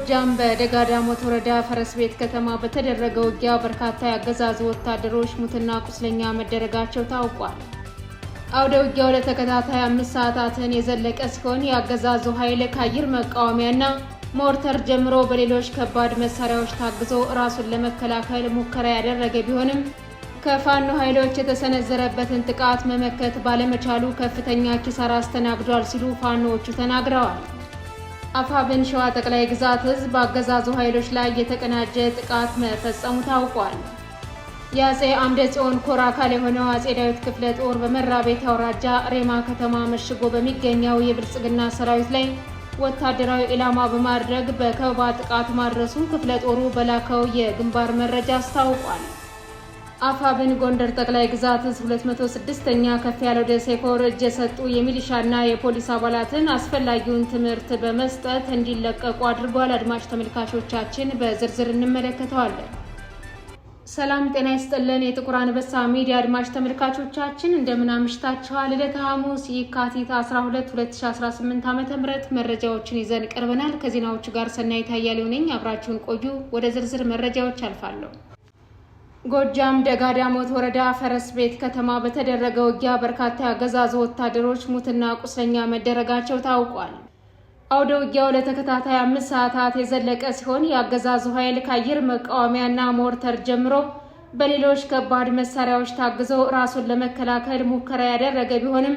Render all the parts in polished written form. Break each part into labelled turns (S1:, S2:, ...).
S1: በጎጃም በደጋዳሞት ወረዳ ፈረስ ቤት ከተማ በተደረገው ውጊያ በርካታ ያገዛዙ ወታደሮች ሙትና ቁስለኛ መደረጋቸው ታውቋል። አውደ ውጊያው ለተከታታይ 5 ሰዓታትን የዘለቀ ሲሆን ያገዛዙ ኃይል ከአየር መቃወሚያና ሞርተር ጀምሮ በሌሎች ከባድ መሳሪያዎች ታግዞ ራሱን ለመከላከል ሙከራ ያደረገ ቢሆንም ከፋኖ ኃይሎች የተሰነዘረበትን ጥቃት መመከት ባለመቻሉ ከፍተኛ ኪሳራ አስተናግዷል ሲሉ ፋኖዎቹ ተናግረዋል። አፋብን ሸዋ ጠቅላይ ግዛት ህዝብ በአገዛዙ ኃይሎች ላይ የተቀናጀ ጥቃት መፈጸሙ ታውቋል። የአጼ አምደ ጽዮን ኮር አካል የሆነው አጼ ዳዊት ክፍለ ጦር በመራቤት አውራጃ ሬማ ከተማ መሽጎ በሚገኘው የብልጽግና ሰራዊት ላይ ወታደራዊ ኢላማ በማድረግ በከበባ ጥቃት ማድረሱን ክፍለ ጦሩ በላከው የግንባር መረጃ አስታውቋል። አፋብን ጎንደር ጠቅላይ ግዛት 206ኛ ከፍ ያለው ደሴ ኮር እጅ የሰጡ የሚሊሻና የፖሊስ አባላትን አስፈላጊውን ትምህርት በመስጠት እንዲለቀቁ አድርጓል። አድማጭ ተመልካቾቻችን በዝርዝር እንመለከተዋለን። ሰላም ጤና ይስጥልን። የጥቁር አንበሳ ሚዲያ አድማጭ ተመልካቾቻችን እንደምን አምሽታችኋል? ዕለተ ሐሙስ የካቲት 12 2018 ዓ.ም መረጃዎችን ይዘን ቀርበናል። ከዜናዎቹ ጋር ሰናይት አያሌው ነኝ። አብራችሁን ቆዩ። ወደ ዝርዝር መረጃዎች አልፋለሁ። ጎጃም ደጋዳሞት ወረዳ ፈረስ ቤት ከተማ በተደረገው ውጊያ በርካታ ያገዛዙ ወታደሮች ሙትና ቁስለኛ መደረጋቸው ታውቋል። አውደ ውጊያው ለተከታታይ 5 ሰዓታት የዘለቀ ሲሆን ያገዛዙ ኃይል ከአየር መቃወሚያና ሞርተር ጀምሮ በሌሎች ከባድ መሳሪያዎች ታግዞ ራሱን ለመከላከል ሙከራ ያደረገ ቢሆንም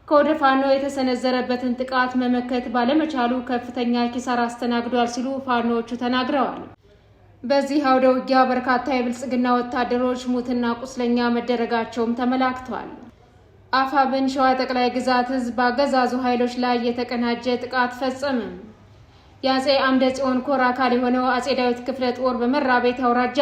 S1: ከወደ ፋኖ የተሰነዘረበትን ጥቃት መመከት ባለመቻሉ ከፍተኛ ኪሳራ አስተናግዷል ሲሉ ፋኖዎቹ ተናግረዋል። በዚህ አውደ ውጊያ በርካታ የብልጽግና ወታደሮች ሙትና ቁስለኛ መደረጋቸውም ተመላክቷል። አፋብን ሸዋ ጠቅላይ ግዛት ህዝብ በአገዛዙ ኃይሎች ላይ የተቀናጀ ጥቃት ፈጸመ። የአጼ አምደ ጽዮን ኮር አካል የሆነው አጼ ዳዊት ክፍለ ጦር በመራቤት አውራጃ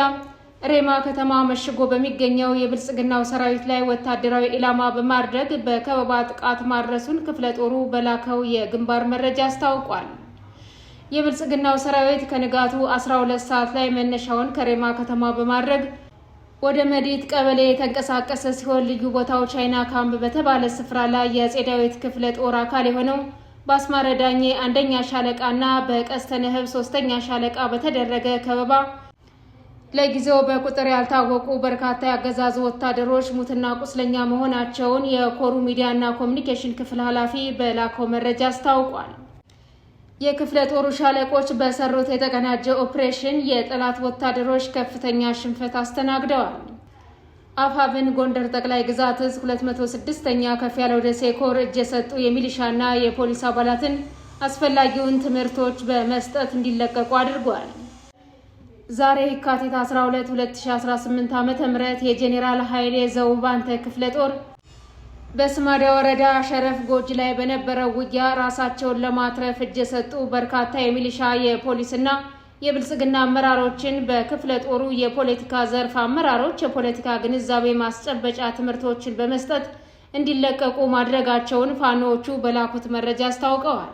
S1: ሬማ ከተማ መሽጎ በሚገኘው የብልጽግናው ሰራዊት ላይ ወታደራዊ ኢላማ በማድረግ በከበባ ጥቃት ማድረሱን ክፍለ ጦሩ በላከው የግንባር መረጃ አስታውቋል። የብልጽግናው ሰራዊት ከንጋቱ 12 ሰዓት ላይ መነሻውን ከሬማ ከተማ በማድረግ ወደ መዲት ቀበሌ የተንቀሳቀሰ ሲሆን ልዩ ቦታው ቻይና ካምፕ በተባለ ስፍራ ላይ የአጼ ዳዊት ክፍለ ጦር አካል የሆነው በአስማረ ዳኜ 1ኛ ሻለቃና በቀስተ ነህብ 3ኛ ሻለቃ በተደረገ ከበባ ለጊዜው በቁጥር ያልታወቁ በርካታ ያገዛዙ ወታደሮች ሙትና ቁስለኛ መሆናቸውን የኮሩ ሚዲያና ኮሚኒኬሽን ክፍል ኃላፊ በላከው መረጃ አስታውቋል። የክፍለ ጦሩ ሻለቆች በሰሩት የተቀናጀ ኦፕሬሽን የጠላት ወታደሮች ከፍተኛ ሽንፈት አስተናግደዋል። አፋብን ጎንደር ጠቅላይ ግዛት 206ኛ ከፍ ያለው ደሴ ኮር እጅ የሰጡ የሚሊሻና የፖሊስ አባላትን አስፈላጊውን ትምህርቶች በመስጠት እንዲለቀቁ አድርጓል። ዛሬ የካቲት 12 2018 ዓ.ም የጄኔራል ኃይሌ ዘውባንተ ክፍለ ጦር በስማዳ ወረዳ ሸረፍ ጎጅ ላይ በነበረው ውጊያ ራሳቸውን ለማትረፍ እጅ የሰጡ በርካታ የሚሊሻ የፖሊስና የብልጽግና አመራሮችን በክፍለ ጦሩ የፖለቲካ ዘርፍ አመራሮች የፖለቲካ ግንዛቤ ማስጨበጫ ትምህርቶችን በመስጠት እንዲለቀቁ ማድረጋቸውን ፋኖዎቹ በላኩት መረጃ አስታውቀዋል።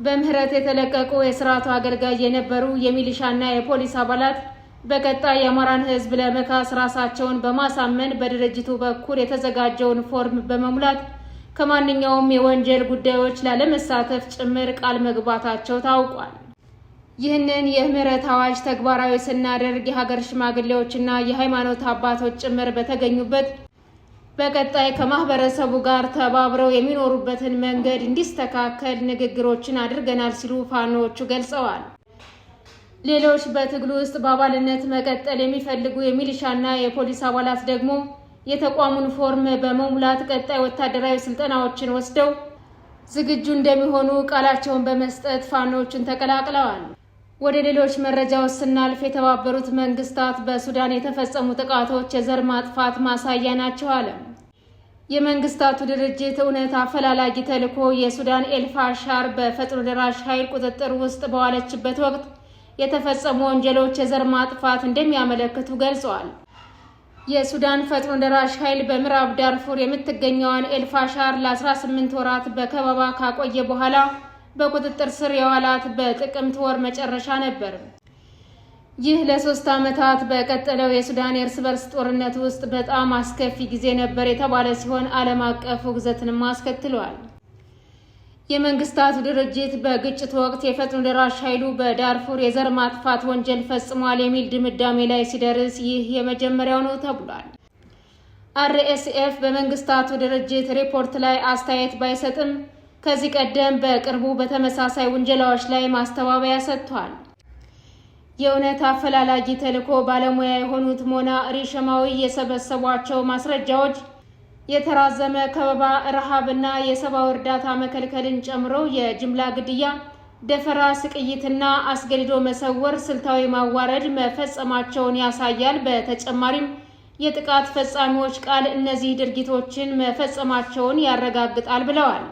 S1: በምህረት የተለቀቁ የስርዓቱ አገልጋይ የነበሩ የሚሊሻና የፖሊስ አባላት በቀጣይ የአማራን ህዝብ ለመካስ ራሳቸውን በማሳመን በድርጅቱ በኩል የተዘጋጀውን ፎርም በመሙላት ከማንኛውም የወንጀል ጉዳዮች ላለመሳተፍ ጭምር ቃል መግባታቸው ታውቋል። ይህንን የምህረት አዋጅ ተግባራዊ ስናደርግ የሀገር ሽማግሌዎችና የሃይማኖት አባቶች ጭምር በተገኙበት በቀጣይ ከማህበረሰቡ ጋር ተባብረው የሚኖሩበትን መንገድ እንዲስተካከል ንግግሮችን አድርገናል ሲሉ ፋኖዎቹ ገልጸዋል። ሌሎች በትግሉ ውስጥ በአባልነት መቀጠል የሚፈልጉ የሚሊሻና የፖሊስ አባላት ደግሞ የተቋሙን ፎርም በመሙላት ቀጣይ ወታደራዊ ስልጠናዎችን ወስደው ዝግጁ እንደሚሆኑ ቃላቸውን በመስጠት ፋኖዎቹን ተቀላቅለዋል። ወደ ሌሎች መረጃዎች ስናልፍ የተባበሩት መንግስታት በሱዳን የተፈጸሙ ጥቃቶች የዘር ማጥፋት ማሳያ ናቸው አለ። የመንግስታቱ ድርጅት እውነት አፈላላጊ ተልዕኮ የሱዳን ኤልፋሻር በፈጥኖ ደራሽ ኃይል ቁጥጥር ውስጥ በዋለችበት ወቅት የተፈጸሙ ወንጀሎች የዘር ማጥፋት እንደሚያመለክቱ ገልጸዋል። የሱዳን ፈጥኖ ደራሽ ኃይል በምዕራብ ዳርፉር የምትገኘውን ኤልፋሻር ለ18 ወራት በከበባ ካቆየ በኋላ በቁጥጥር ስር የዋላት በጥቅምት ወር መጨረሻ ነበር። ይህ ለ3 ዓመታት በቀጠለው የሱዳን የእርስ በርስ ጦርነት ውስጥ በጣም አስከፊ ጊዜ ነበር የተባለ ሲሆን ዓለም አቀፍ ውግዘትንም አስከትሏል። የመንግስታቱ ድርጅት በግጭት ወቅት የፈጥኖ ደራሽ ኃይሉ በዳርፉር የዘር ማጥፋት ወንጀል ፈጽሟል የሚል ድምዳሜ ላይ ሲደርስ ይህ የመጀመሪያው ነው ተብሏል። RSF በመንግስታቱ ድርጅት ሪፖርት ላይ አስተያየት ባይሰጥም ከዚህ ቀደም በቅርቡ በተመሳሳይ ውንጀላዎች ላይ ማስተባበያ ሰጥቷል። የእውነት አፈላላጊ ተልዕኮ ባለሙያ የሆኑት ሞና ሪሸማዊ የሰበሰቧቸው ማስረጃዎች የተራዘመ ከበባ፣ ረሃብና የሰብአዊ እርዳታ መከልከልን ጨምሮ የጅምላ ግድያ፣ ደፈራ፣ ስቅይትና አስገድዶ መሰወር፣ ስልታዊ ማዋረድ መፈጸማቸውን ያሳያል። በተጨማሪም የጥቃት ፈጻሚዎች ቃል እነዚህ ድርጊቶችን መፈጸማቸውን ያረጋግጣል ብለዋል።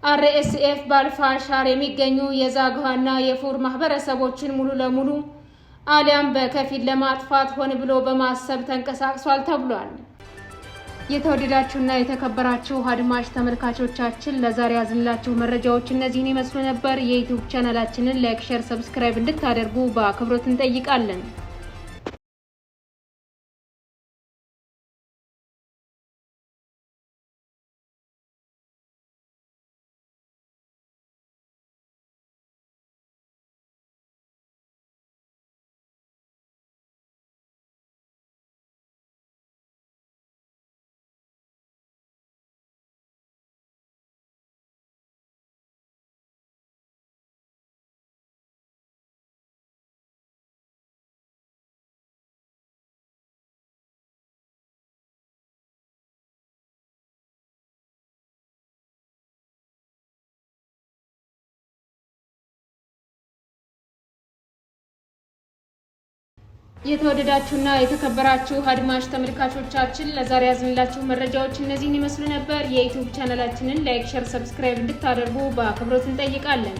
S1: RSF በአልፋሻር የሚገኙ የዛግዋና የፉር ማህበረሰቦችን ሙሉ ለሙሉ አሊያም በከፊል ለማጥፋት ሆን ብሎ በማሰብ ተንቀሳቅሷል ተብሏል። የተወደዳችሁና የተከበራችሁ አድማጭ ተመልካቾቻችን ለዛሬ ያዝንላችሁ መረጃዎች እነዚህን ይመስሉ ነበር። የዩቲዩብ ቻናላችንን ላይክ፣ ሼር፣ ሰብስክራይብ እንድታደርጉ በአክብሮት እንጠይቃለን። የተወደዳችሁና የተከበራችሁ አድማጭ ተመልካቾቻችን ለዛሬ ያዝንላችሁ መረጃዎች እነዚህን ይመስሉ ነበር። የዩቲዩብ ቻናላችንን ላይክ፣ ሼር፣ ሰብስክራይብ እንድታደርጉ በአክብሮት እንጠይቃለን።